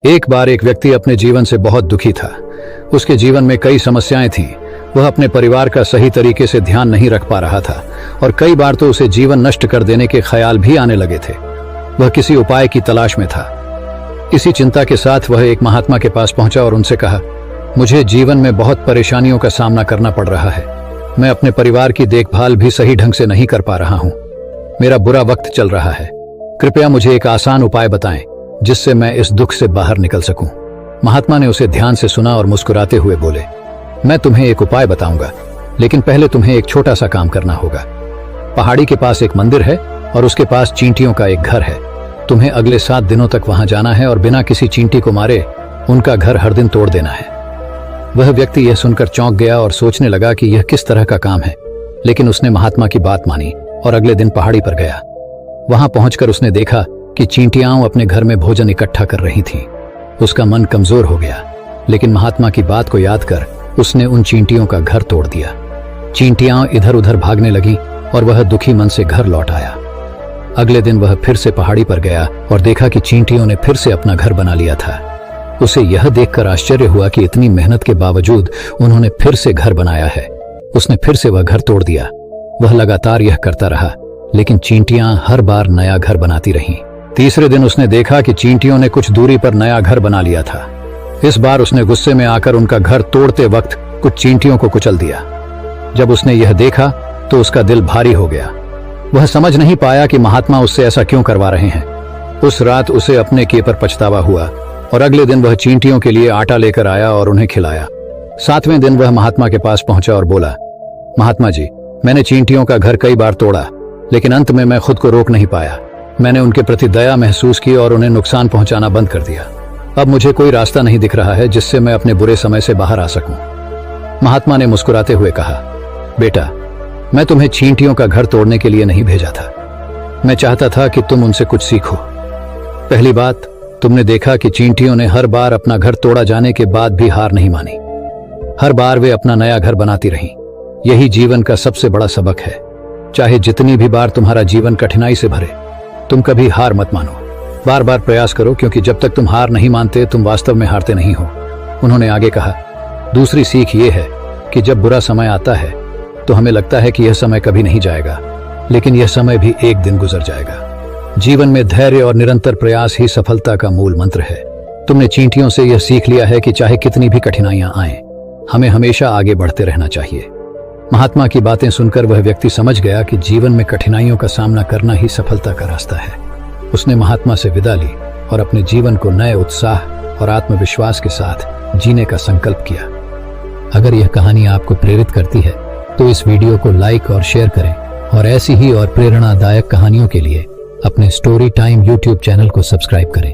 एक बार एक व्यक्ति अपने जीवन से बहुत दुखी था। उसके जीवन में कई समस्याएं थीं। वह अपने परिवार का सही तरीके से ध्यान नहीं रख पा रहा था और कई बार तो उसे जीवन नष्ट कर देने के ख्याल भी आने लगे थे। वह किसी उपाय की तलाश में था। इसी चिंता के साथ वह एक महात्मा के पास पहुंचा और उनसे कहा, मुझे जीवन में बहुत परेशानियों का सामना करना पड़ रहा है। मैं अपने परिवार की देखभाल भी सही ढंग से नहीं कर पा रहा हूं। मेरा बुरा वक्त चल रहा है। कृपया मुझे एक आसान उपाय बताएं जिससे मैं इस दुख से बाहर निकल सकूं। महात्मा ने उसे ध्यान से सुना और मुस्कुराते हुए बोले, मैं तुम्हें एक उपाय बताऊंगा, लेकिन पहले तुम्हें एक छोटा सा काम करना होगा। पहाड़ी के पास एक मंदिर है और उसके पास चींटियों का एक घर है। तुम्हें अगले 7 दिनों तक वहां जाना है और बिना किसी चींटी को मारे उनका घर हर दिन तोड़ देना है। वह व्यक्ति यह सुनकर चौंक गया और सोचने लगा कि यह किस तरह का काम है, लेकिन उसने महात्मा की बात मानी और अगले दिन पहाड़ी पर गया। वहां पहुंचकर उसने देखा कि चींटियां अपने घर में भोजन इकट्ठा कर रही थीं। उसका मन कमजोर हो गया, लेकिन महात्मा की बात को याद कर उसने उन चींटियों का घर तोड़ दिया। चींटियां इधर उधर भागने लगी और वह दुखी मन से घर लौट आया। अगले दिन वह फिर से पहाड़ी पर गया और देखा कि चींटियों ने फिर से अपना घर बना लिया था। उसे यह देखकर आश्चर्य हुआ कि इतनी मेहनत के बावजूद उन्होंने फिर से घर बनाया है। उसने फिर से वह घर तोड़ दिया। वह लगातार यह करता रहा, लेकिन चींटियां हर बार नया घर बनाती रहीं। तीसरे दिन उसने देखा कि चींटियों ने कुछ दूरी पर नया घर बना लिया था। इस बार उसने गुस्से में आकर उनका घर तोड़ते वक्त कुछ चींटियों को कुचल दिया। जब उसने यह देखा तो उसका दिल भारी हो गया। वह समझ नहीं पाया कि महात्मा उससे ऐसा क्यों करवा रहे हैं। उस रात उसे अपने किए पर पछतावा हुआ और अगले दिन वह चींटियों के लिए आटा लेकर आया और उन्हें खिलाया। 7वें दिन वह महात्मा के पास पहुंचा और बोला, महात्मा जी, मैंने चींटियों का घर कई बार तोड़ा, लेकिन अंत में मैं खुद को रोक नहीं पाया। मैंने उनके प्रति दया महसूस की और उन्हें नुकसान पहुंचाना बंद कर दिया। अब मुझे कोई रास्ता नहीं दिख रहा है जिससे मैं अपने बुरे समय से बाहर आ सकूं। महात्मा ने मुस्कुराते हुए कहा, बेटा, मैं तुम्हें चींटियों का घर तोड़ने के लिए नहीं भेजा था। मैं चाहता था कि तुम उनसे कुछ सीखो। पहली बात, तुमने देखा कि चींटियों ने हर बार अपना घर तोड़ा जाने के बाद भी हार नहीं मानी। हर बार वे अपना नया घर बनाती रहीं। यही जीवन का सबसे बड़ा सबक है। चाहे जितनी भी बार तुम्हारा जीवन कठिनाई से भरे, तुम कभी हार मत मानो। बार बार प्रयास करो, क्योंकि जब तक तुम हार नहीं मानते तुम वास्तव में हारते नहीं हो। उन्होंने आगे कहा, दूसरी सीख ये है कि जब बुरा समय आता है तो हमें लगता है कि यह समय कभी नहीं जाएगा, लेकिन यह समय भी एक दिन गुजर जाएगा। जीवन में धैर्य और निरंतर प्रयास ही सफलता का मूल मंत्र है। तुमने चींटियों से यह सीख लिया है कि चाहे कितनी भी कठिनाइयां आएं, हमें हमेशा आगे बढ़ते रहना चाहिए। महात्मा की बातें सुनकर वह व्यक्ति समझ गया कि जीवन में कठिनाइयों का सामना करना ही सफलता का रास्ता है। उसने महात्मा से विदा ली और अपने जीवन को नए उत्साह और आत्मविश्वास के साथ जीने का संकल्प किया। अगर यह कहानी आपको प्रेरित करती है तो इस वीडियो को लाइक और शेयर करें और ऐसी ही और प्रेरणादायक कहानियों के लिए अपने स्टोरी टाइम YouTube चैनल को सब्सक्राइब करें।